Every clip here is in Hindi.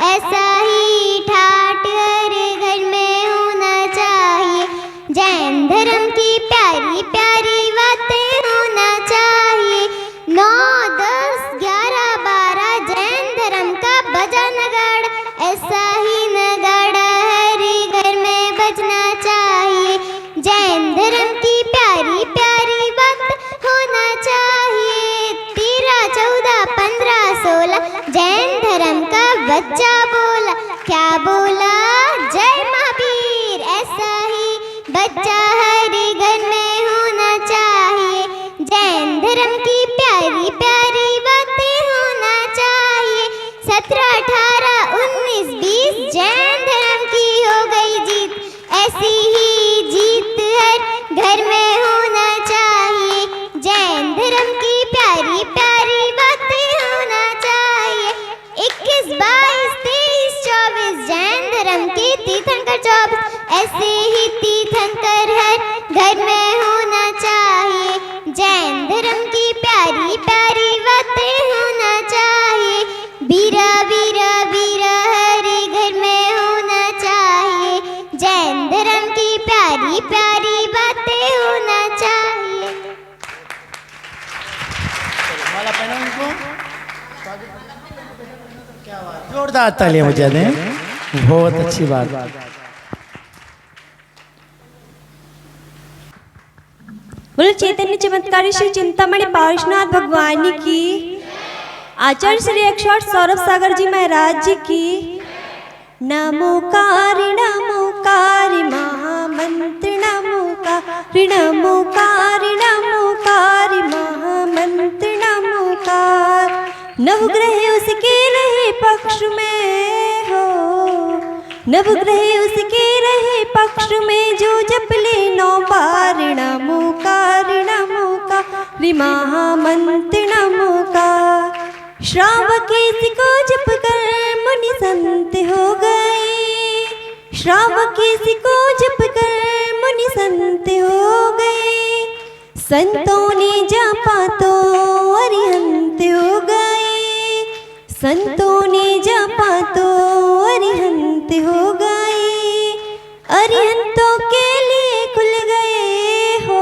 ऐसा ही ठाठ हर घर में होना चाहिए। जैन धर्म की प्यारी प्यारी बातें होना चाहिए। 9, 10, 11, 12 जैन धर्म का बजा नगाड़ा, ऐसा ही नगाड़ा हर घर में बजना चाहिए। जैन धर्म की प्यारी प्यारी बात होना चाहिए। 13, 14, 15, 16 जैन धर्म का बच्चा बोला, क्या बोला? जय महावीर। ऐसा ही बच्चा हर घर में होना चाहिए। जैन धर्म की प्यारी प्यारी बातें होना चाहिए। 17, 18, 19, 20 जैन धर्म की हो गई जीत, ऐसी ही जीत हर घर में होना चाहिए। जैन धर्म की प्यारी प्यारी बातें होना चाहिए। 21, 22, 23, 24 जैन धर्म की तीर्थंकर 24, ऐसे ही तीर्थंकर हर घर में होना चाहिए। जैन धर्म की प्यारी प्यारी बातें होना चाहिए। बीरा बीरा बीरा हर घर में होना चाहिए। जैन धर्म की प्यारी प्यारी बातें होना चाहिए। माला पहना उनको, क्या बात, जोरदार तालियां बजा दें, बहुत अच्छी बात। बोलो चैतन्य चमत्कारी श्री चिंतामणि पार्श्वनाथ भगवान की, आचार्य श्री अक्षर सौरभ सागर जी महाराज जी की। नमोकारी नमोकारी महामंत्र, नमोकारी नमोकारी नमोकारी महामंत्र, नमोकार। नवग्रह उसके रहे पक्ष में हो, नवग्रह उसके रहे पक्ष में, जो जप ले 9 बार नमोकारी नमोकारी महामंत्र, नमोकार। श्रावकेश को जप कर मुनि संत हो गए, श्रावकेश को जप कर मुनि संत हो गए। संतों ने जपा तो अरिहंत हो गए, संतों ने जपा तो अरिहंत हो गए। अरिहंतों के लिए खुल गए हो,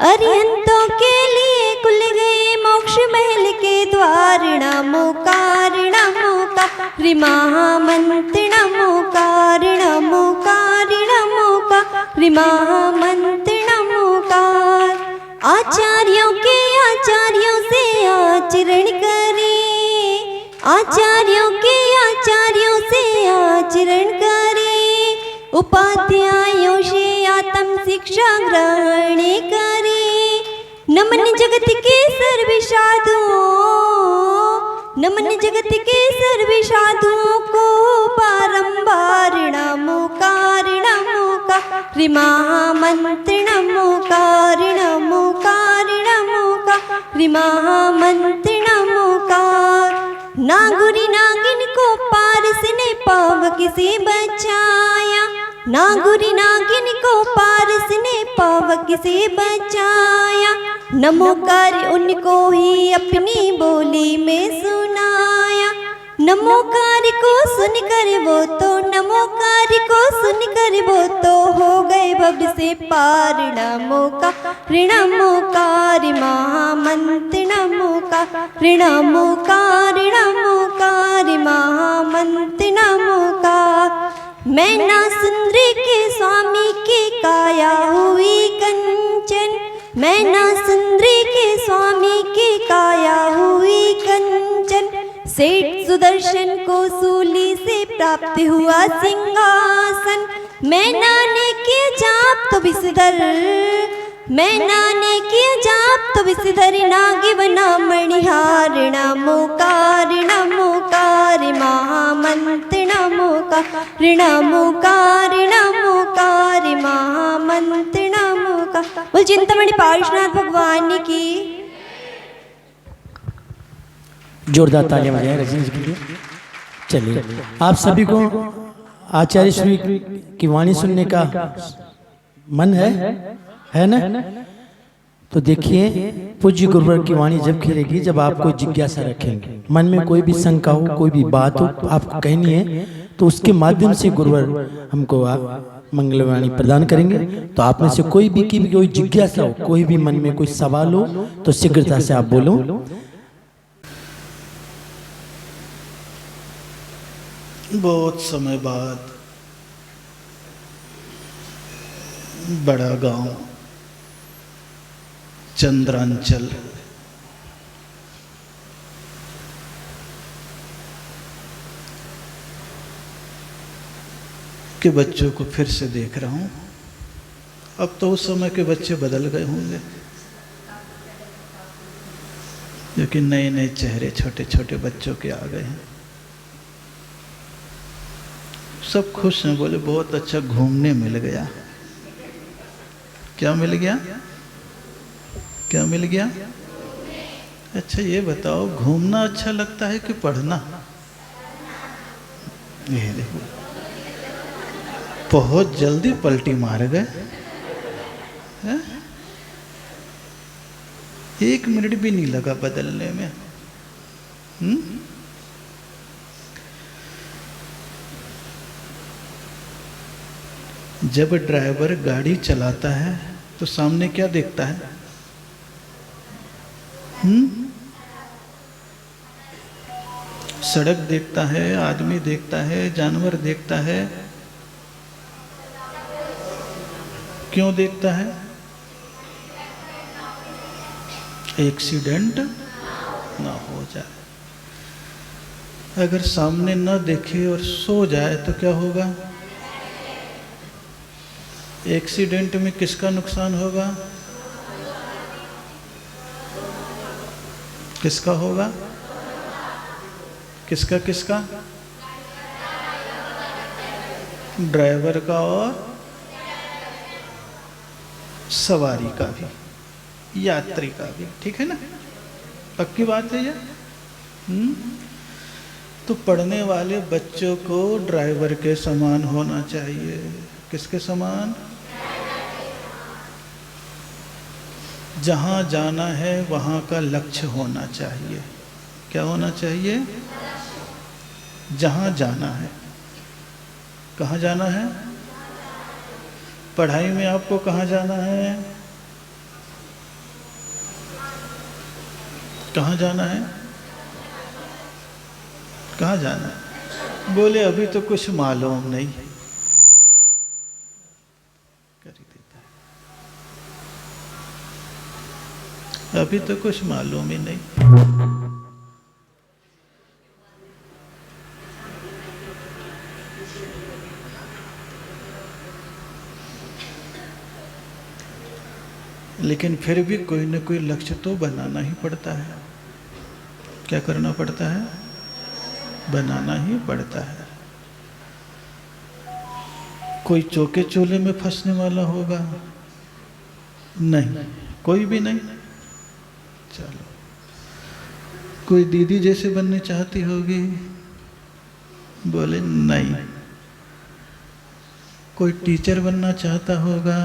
अरिहंतों के लिए खुल गए मोक्ष महल के द्वार। नमोकारी नमोकारी महामंत्र, नमोकारी नमोकारी नमोकारी महामंत्र, नमोकार। आचार्यों के आचार्यों से आचरण करें, आचार्यों के आचार्यों से आचरण करें। उपाध्यायों से आत्म शिक्षा ग्रहण करें। नमन जगत के सर्व साधुओं, नमन जगत के सर्व साधुओं को बारंबार नमोकारी नमोकारी महामंत्र, नमोकारी नमोकारी नमोकारी महामंत्र, नमोकार। नागुरी नागिन को पारस ने पावक से बचाया, नागुरी नागिन को पारस ने पावक से बचाया। नमोकार उनको ही अपनी बोली में सुनाया। नमोकार को सुनकर वो तो, नमोकार को सुनकर वो तो हो गए भव से पार। नमोकारी नमोकारी महामंत्र, नमोकारी नमोकारी नमोकारी महामंत्र, नमोकार। मैना सुंदरी के स्वामी की काया हुई कंचन, मैना सुंदरी के स्वामी की काया हुई कंचन। सेठ सुदर्शन को सूली से प्राप्त हुआ सिंहासन। मैना ने किया जाप तो विषधर, मैना ने किया जाप तो विषधर। नागी बना मणिहार। नमोकारी नमोकारी महामंत्र, नमोकारी नमोकारी नमोकारी महामंत्र, नमोकार। बोल चिंतामणि पार्श्वनाथ भगवान की। जोरदार तालियां बजाएं रजनी जी के लिए। चलिए आप सभी को आचार्य श्री की वाणी सुनने का मन है ना? तो देखिए पूज्य गुरुवर की वाणी जब खेलेगी जब आप कोई जिज्ञासा रखेंगे, मन में कोई भी शंका हो, कोई भी बात हो आपको कहनी है, तो उसके माध्यम से गुरुवर हमको मंगलवाणी प्रदान करेंगे। तो आप में से कोई भी की भी कोई जिज्ञासा हो, कोई भी मन में कोई सवाल हो तो शीघ्रता से आप बोलो। बहुत समय बाद बड़ा गांव चंद्रांचल के बच्चों को फिर से देख रहा हूं। अब तो उस समय के बच्चे बदल गए होंगे, क्योंकि नए नए चेहरे छोटे छोटे बच्चों के आ गए हैं। सब खुश हैं, बोले बहुत अच्छा घूमने मिल गया। क्या मिल गया? क्या मिल गया? अच्छा ये बताओ, घूमना अच्छा लगता है कि पढ़ना? ये देखो बहुत जल्दी पलटी मार गए। 1 मिनट भी नहीं लगा बदलने में। जब ड्राइवर गाड़ी चलाता है तो सामने क्या देखता है? सड़क देखता है, आदमी देखता है, जानवर देखता है। क्यों देखता है? एक्सीडेंट ना हो जाए। अगर सामने न देखे और सो जाए तो क्या होगा? एक्सीडेंट में किसका नुकसान होगा? किसका होगा? किसका किसका? ड्राइवर का और सवारी का भी, यात्री का भी। ठीक है ना? पक्की बात है ये। तो पढ़ने वाले बच्चों को ड्राइवर के समान होना चाहिए। किसके समान? जहाँ जाना है वहाँ का लक्ष्य होना चाहिए। क्या होना चाहिए? जहाँ जाना है। कहाँ जाना है? पढ़ाई में आपको कहाँ जाना है? कहाँ जाना है? कहाँ जाना है? बोले अभी तो कुछ मालूम नहीं। अभी तो कुछ मालूम ही नहीं। लेकिन फिर भी कोई न कोई लक्ष्य तो बनाना ही पड़ता है। क्या करना पड़ता है? बनाना ही पड़ता है। कोई चौके चोले में फंसने वाला होगा? नहीं, कोई भी नहीं। चलो, कोई दीदी जैसे बनने चाहती होगी? बोले नहीं। कोई टीचर बनना चाहता होगा?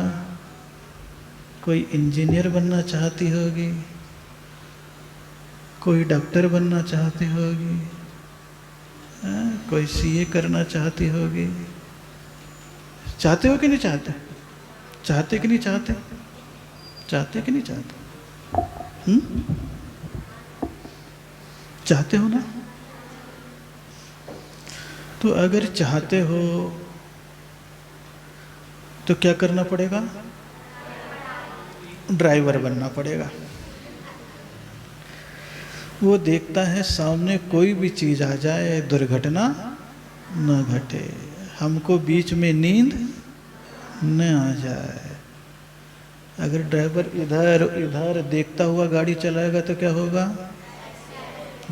कोई इंजीनियर बनना चाहती होगी? कोई डॉक्टर बनना चाहती होगी? कोई सीए करना चाहती होगी? चाहते हो कि नहीं चाहते? चाहते कि नहीं चाहते? चाहते कि नहीं चाहते? चाहते हो ना? तो अगर चाहते हो तो क्या करना पड़ेगा? ड्राइवर बनना पड़ेगा। वो देखता है सामने कोई भी चीज आ जाए, दुर्घटना न घटे, हमको बीच में नींद न आ जाए। अगर ड्राइवर इधर इधर देखता हुआ गाड़ी चलाएगा तो क्या होगा?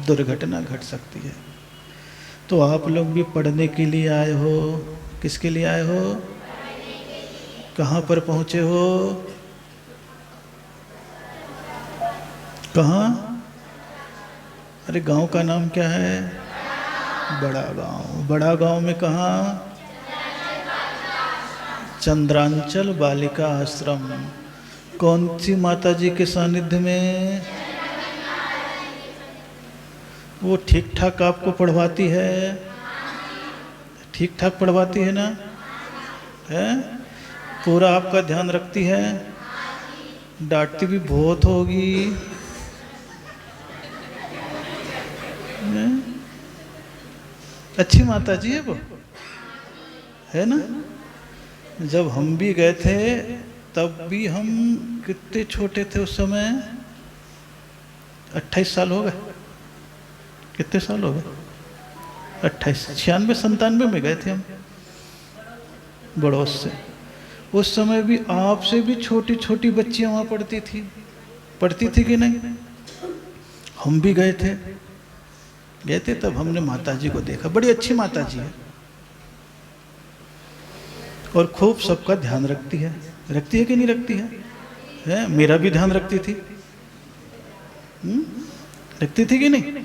दुर्घटना घट सकती है। तो आप लोग भी पढ़ने के लिए आए हो। किसके लिए आए हो? कहाँ पर पहुँचे हो? कहाँ? अरे गांव का नाम क्या है? बड़ा गांव। बड़ा गांव में कहाँ? चंद्रांचल बालिका आश्रम। कौन सी माता जी के सानिध्य में? वो ठीक ठाक आपको पढ़वाती है? ठीक ठाक पढ़वाती है ना? है? पूरा आपका ध्यान रखती है? डांटती भी बहुत होगी। अच्छी माता जी है वो, है ना? जब हम भी गए थे तब भी हम कितने छोटे थे उस समय, 28 साल हो गए। कितने साल हो गए? 28, 96, 97 में गए थे हम बड़ोस से। उस समय भी आपसे भी छोटी छोटी बच्चियां वहां पढ़ती थी कि नहीं? हम भी गए थे तब हमने माता जी को देखा। बड़ी अच्छी माता जी है और खूब सबका ध्यान रखती है कि नहीं रखती है? मेरा भी ध्यान रखती थी। रखती थी कि नहीं?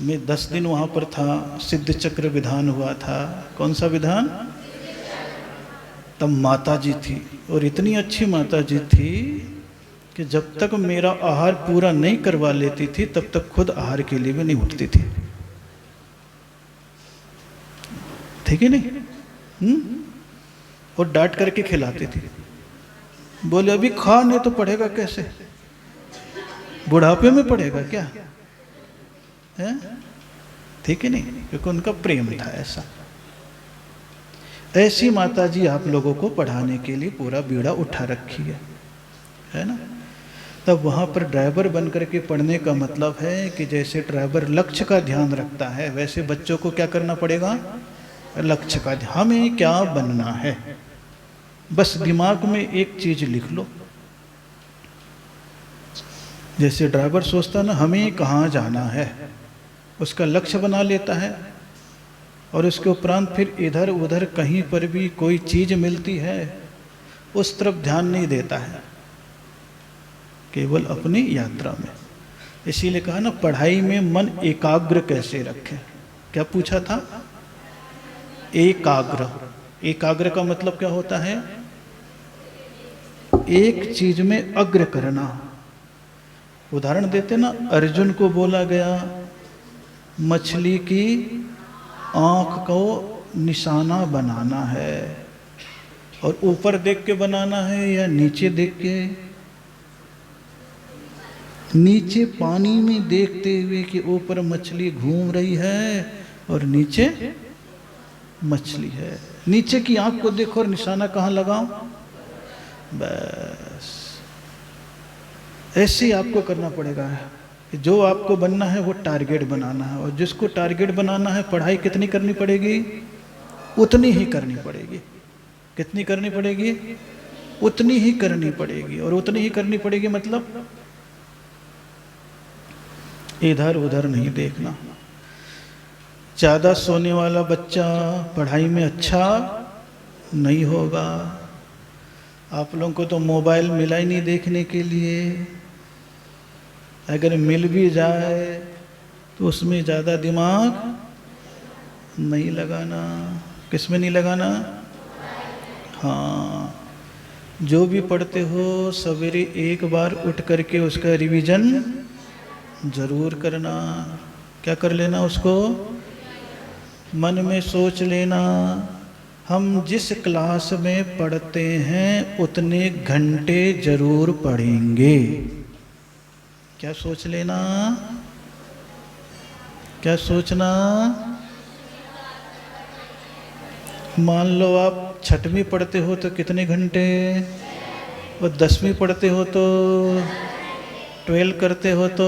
मैं 10 दिन वहां पर था, सिद्ध चक्र विधान हुआ था। कौन सा विधान? तब माता जी थी, और इतनी अच्छी माता जी थी कि जब तक मेरा आहार पूरा नहीं करवा लेती थी तब तक खुद आहार के लिए भी नहीं उठती थी। ठीक है नहीं? और डांट करके खिलाती थी। बोले अभी खा, नहीं तो पढ़ेगा कैसे? बुढ़ापे में पढ़ेगा क्या? है? ठीक है नहीं? क्योंकि उनका प्रेम था ऐसा। ऐसी माता जी आप लोगों को पढ़ाने के लिए पूरा बीड़ा उठा रखी है ना? तब वहाँ पर ड्राइवर बन करके पढ़ने का मतलब है कि जैसे ड्राइवर लक्ष्य का ध्यान रखता है, वैसे बच्चों को क्या करना पड़ेगा? लक्ष्य का ध्यान। हमें क्या बनना है, बस दिमाग में एक चीज लिख लो। जैसे ड्राइवर सोचता ना हमें कहाँ जाना है, उसका लक्ष्य बना लेता है, और उसके उपरांत फिर इधर उधर कहीं पर भी कोई चीज मिलती है उस तरफ ध्यान नहीं देता है, केवल अपनी यात्रा में। इसीलिए कहा ना, पढ़ाई में मन एकाग्र कैसे रखें। क्या पूछा था? एकाग्र। एकाग्र का मतलब क्या होता है? एक चीज में अग्र करना। उदाहरण देते ना, अर्जुन को बोला गया मछली की आंख को निशाना बनाना है, और ऊपर देख के बनाना है या नीचे देख के? नीचे पानी में देखते हुए कि ऊपर मछली घूम रही है और नीचे मछली है। नीचे की आंख को देखो और निशाना कहाँ लगाओ? बस ऐसे ही आपको करना पड़ेगा। जो आपको बनना है वो टारगेट बनाना है, और जिसको टारगेट बनाना है पढ़ाई कितनी करनी पड़ेगी? उतनी ही करनी पड़ेगी। कितनी करनी पड़ेगी? उतनी ही करनी पड़ेगी। और उतनी ही करनी पड़ेगी मतलब इधर उधर नहीं देखना। ज़्यादा सोने वाला बच्चा पढ़ाई में अच्छा नहीं होगा। आप लोगों को तो मोबाइल मिला ही नहीं देखने के लिए। अगर मिल भी जाए तो उसमें ज़्यादा दिमाग नहीं लगाना। किस में नहीं लगाना? हाँ, जो भी पढ़ते हो सवेरे एक बार उठ करके उसका रिवीजन जरूर करना। क्या कर लेना? उसको मन में सोच लेना, हम जिस क्लास में पढ़ते हैं उतने घंटे जरूर पढ़ेंगे। क्या सोच लेना? क्या सोचना? मान लो आप छठवीं पढ़ते हो तो कितने घंटे, और 10वीं पढ़ते हो तो 12 करते हो तो,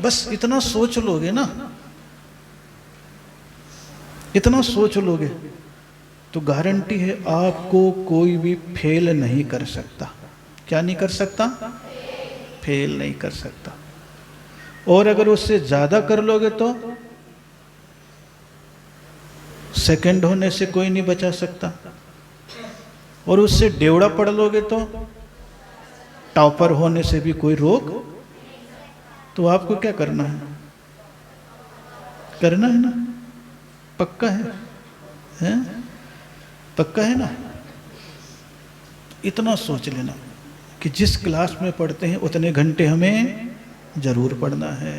बस इतना सोच लोगे ना, इतना सोच लोगे तो गारंटी है आपको कोई भी फेल नहीं कर सकता। क्या नहीं कर सकता? फेल नहीं कर सकता। और अगर उससे ज्यादा कर लोगे तो सेकंड होने से कोई नहीं बचा सकता, और उससे डेवड़ा पढ़ लोगे तो टॉपर होने से भी कोई रोक। तो आपको क्या करना है? करना है ना? पक्का है? हैं? पक्का है ना? इतना सोच लेना। कि जिस क्लास में पढ़ते हैं उतने घंटे हमें ज़रूर पढ़ना है।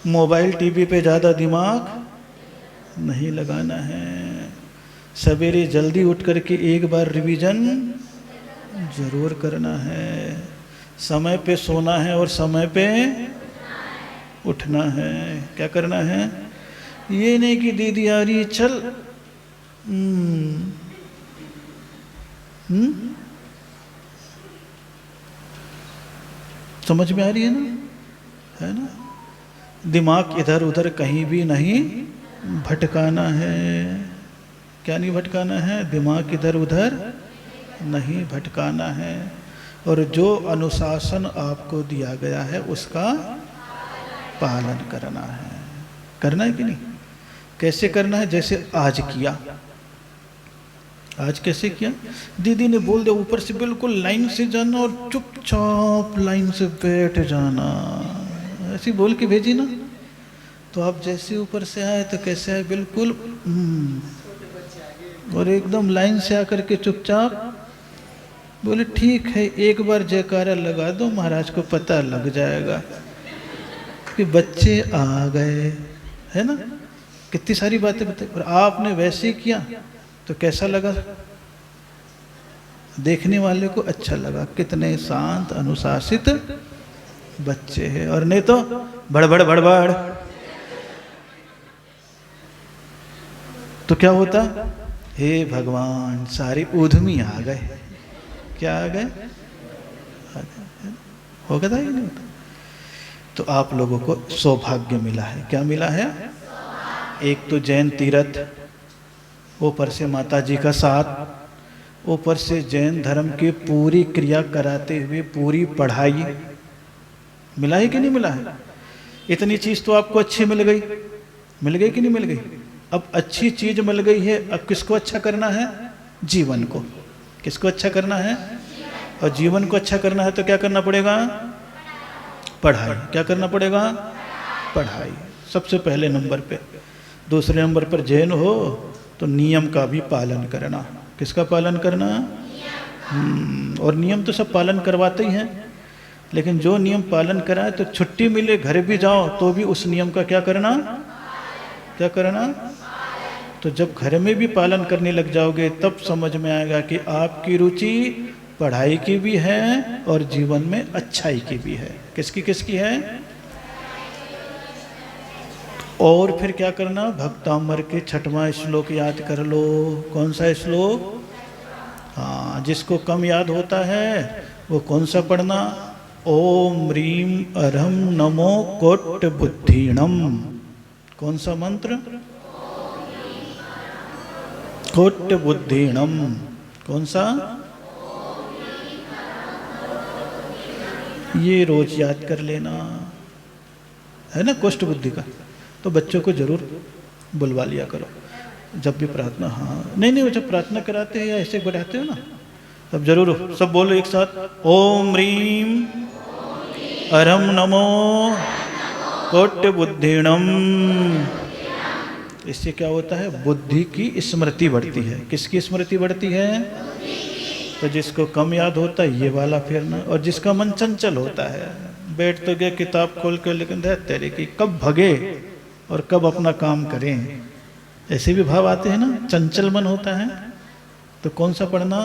मोबाइल टीवी पे ज़्यादा दिमाग नहीं लगाना है। सवेरे जल्दी उठ करके एक बार रिवीजन ज़रूर करना है। समय पे सोना है और समय पे उठना है। क्या करना है? ये नहीं कि दीदी आ रही चल समझ में आ रही है ना? है ना? दिमाग इधर उधर कहीं भी नहीं भटकाना है। क्या नहीं भटकाना है? दिमाग इधर उधर नहीं भटकाना है। और जो अनुशासन आपको दिया गया है उसका पालन करना है। करना है कि नहीं? कैसे करना है? जैसे आज किया। आज कैसे किया? दीदी ने बोल दिया ऊपर से बिल्कुल लाइन से जाना और चुपचाप लाइन से बैठ जाना, ऐसी बोल के भेजी ना। तो आप जैसे ऊपर से आए तो कैसे आए? बिल्कुल और एकदम लाइन से आकर के चुपचाप बोले ठीक है, एक बार जयकारा लगा दो, महाराज को पता लग जाएगा कि बच्चे आ गए। है ना? कितनी सारी बातें बताई। और आपने वैसे ही किया तो कैसा लगा? देखने वाले को अच्छा लगा, कितने शांत अनुशासित बच्चे हैं। और नहीं तो बड़बड़ बड़बड़ तो क्या होता? हे भगवान, सारी उधमी आ गए। क्या आ गए? होगा था या नहीं होता? तो आप लोगों को सौभाग्य मिला है। क्या मिला है? एक तो जैन तीर्थ, ऊपर से माता जी का साथ, ऊपर से जैन धर्म की पूरी क्रिया कराते हुए पूरी पढ़ाई। मिला है कि नहीं मिला है? इतनी चीज़ तो आपको अच्छी मिल गई। मिल गई कि नहीं मिल गई? अब अच्छी चीज़ मिल गई है, अब किसको अच्छा करना है? जीवन को। किसको अच्छा करना है? और जीवन को अच्छा करना है तो क्या करना पड़ेगा? पढ़ाई। क्या करना पड़ेगा? पढ़ाई सबसे पहले नंबर पे। दूसरे नंबर पर जैन हो तो नियम का भी पालन करना। किसका पालन करना? और नियम तो सब पालन करवाते ही हैं, लेकिन जो नियम पालन कराए तो छुट्टी मिले घर भी जाओ तो भी उस नियम का क्या करना? क्या करना? तो जब घर में भी पालन करने लग जाओगे तब समझ में आएगा कि आपकी रुचि पढ़ाई की भी है और जीवन में अच्छाई की भी है। किसकी किसकी है? और फिर क्या करना? भक्तामर के 6वां श्लोक याद कर लो। कौन सा श्लोक? हाँ, जिसको कम याद होता है वो कौन सा पढ़ना? ओम ह्रीम अरहम नमो कोट बुद्धिणम। कौन सा मंत्र? कोट बुद्धिणम। कौन सा? ये रोज याद कर लेना, है ना? कोष्ठ बुद्धि का। तो बच्चों को जरूर बुलवा लिया करो जब भी प्रार्थना। हाँ, नहीं, जब प्रार्थना कराते हैं या ऐसे बढ़ाते हो ना तब जरूर सब बोलो एक साथ, ओम ह्रीम अरहम नमो कोट बुद्धिणम। इससे क्या होता है? बुद्धि की स्मृति बढ़ती है। किसकी स्मृति बढ़ती है? तो जिसको कम याद होता है ये वाला फेरना। और जिसका मन चंचल होता है, बैठ तो गया किताब खोल कर, लेकिन तेरे की कब भगे और कब अपना काम करें, ऐसे भी भाव आते हैं ना। चंचल मन होता है तो कौन सा पढ़ना?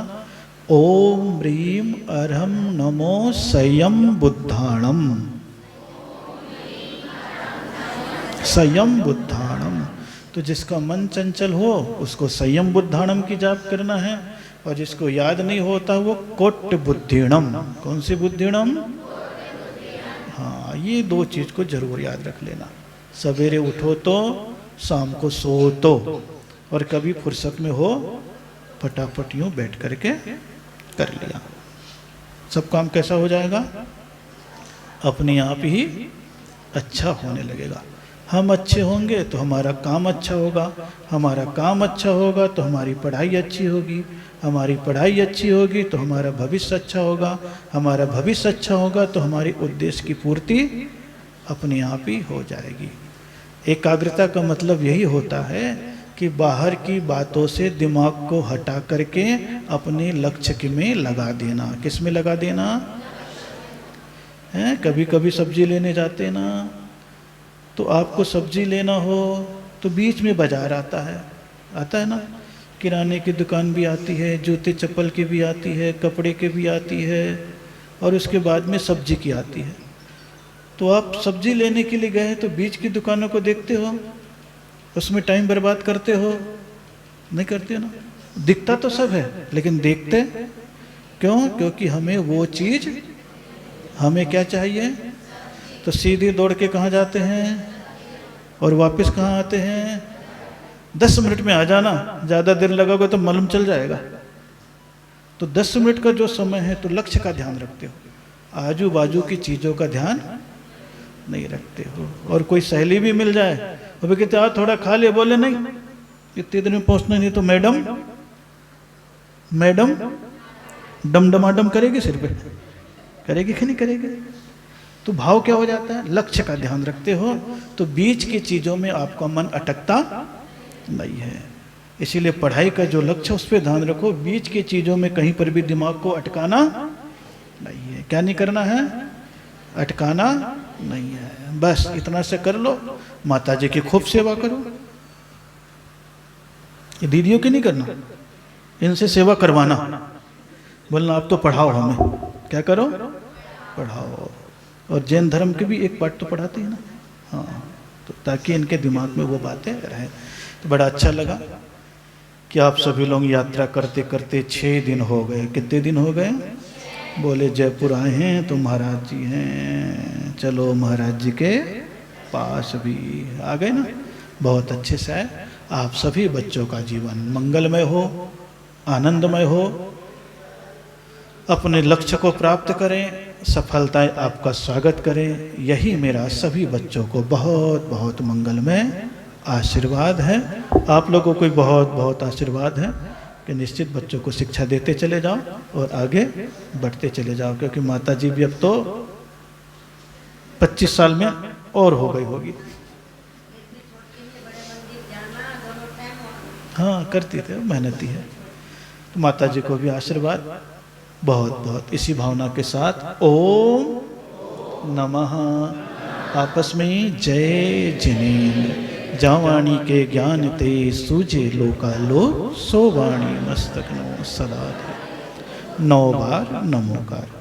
ओम ह्रीम अरहम नमो संयम बुद्धाणम। संयम बुद्धाणम। तो जिसका मन चंचल हो उसको संयम बुद्धाणम की जाप करना है, और जिसको याद नहीं होता वो कोट बुद्धिणम। कौन सी बुद्धिणम? हाँ, ये दो चीज को जरूर याद रख लेना। सवेरे उठो तो, शाम को सो तो, और कभी फुर्सत में हो फटाफट यूं बैठ करके कर लिया, सब काम कैसा हो जाएगा? अपने आप ही अच्छा होने लगेगा। हम अच्छे होंगे तो हमारा काम अच्छा होगा, हमारा काम अच्छा होगा तो हमारी पढ़ाई अच्छी होगी, हमारी पढ़ाई अच्छी होगी तो हमारा भविष्य अच्छा होगा, हमारा भविष्य अच्छा होगा तो हमारे उद्देश्य की पूर्ति अपने आप ही हो जाएगी। एकाग्रता का मतलब यही होता है कि बाहर की बातों से दिमाग को हटा करके अपने लक्ष्य में लगा देना। किस में लगा देना है? कभी कभी सब्जी लेने जाते ना, तो आपको सब्जी लेना हो तो बीच में बाजार आता है ना, किराने की दुकान भी आती है, जूते चप्पल की भी आती है, कपड़े की भी आती है, और उसके बाद में सब्जी की आती है। तो आप सब्जी लेने के लिए गए तो बीच की दुकानों को देखते हो, उसमें टाइम बर्बाद करते हो? नहीं करते ना। दिखता तो सब है लेकिन देखते क्यों? क्योंकि हमें वो चीज़, हमें क्या चाहिए? तो सीधे दौड़ के कहाँ जाते हैं और वापस कहाँ आते हैं? 10 मिनट में आ जाना, ज़्यादा देर लगोगे तो मालूम चल जाएगा। तो 10 मिनट का जो समय है तो लक्ष्य का ध्यान रखते हो, आजू बाजू की चीज़ों का ध्यान नहीं रखते हो। और कोई सहेली भी मिल जाए वो भी कहते आप थोड़ा खा ले, बोले नहीं इतने दिन में पहुँचना नहीं तो मैडम डमडमाडम करेगी, सिर पे करेगी कि नहीं करेगी? तो भाव क्या हो जाता है? लक्ष्य का ध्यान रखते हो तो बीच की चीज़ों में आपका मन अटकता नहीं है। इसीलिए पढ़ाई का जो लक्ष्य उस पर ध्यान रखो, बीच की चीज़ों में कहीं पर भी दिमाग को अटकाना नहीं है। क्या नहीं करना है? अटकाना नहीं है। बस इतना से कर लो। माता जी की खूब सेवा करो, ये दीदियों की नहीं करना, इनसे सेवा करवाना, बोलना आप तो पढ़ाओ हमें। क्या करो? पढ़ाओ। और जैन धर्म के भी एक पाठ तो पढ़ाते हैं ना, हाँ, तो ताकि इनके दिमाग में वो बातें रहें। तो बड़ा अच्छा लगा कि आप सभी लोग यात्रा करते करते 6 दिन हो गए। कितने दिन हो गए? बोले जयपुर आए हैं तो महाराज जी हैं, चलो महाराज जी के पास भी आ गए ना। बहुत अच्छे से है। आप सभी बच्चों का जीवन मंगलमय हो, आनंदमय हो, अपने लक्ष्य को प्राप्त करें, सफलताएं आपका स्वागत करें। यही मेरा सभी बच्चों को बहुत बहुत मंगलमय आशीर्वाद है। आप लोगों को बहुत बहुत आशीर्वाद है कि निश्चित बच्चों को शिक्षा देते चले जाओ और आगे बढ़ते चले जाओ, क्योंकि माता जी भी अब तो 25 साल में और हो गई होगी। हाँ करती थे, मेहनती है। तो माता जी को भी आशीर्वाद बहुत बहुत। इसी भावना के साथ ओम नमः। आपस में जय जिनेन्द्र। जावाणी के ज्ञान ते सूझे लोकालो, सो वाणी मस्तक नो सदा थे। 9 बार नमोकार।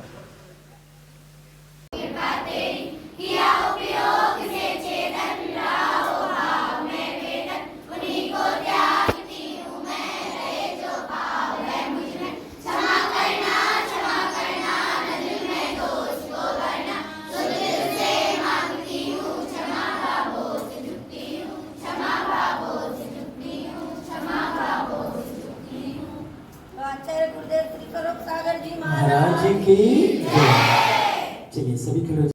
महाराज जी की जय। चलिए सभी खड़े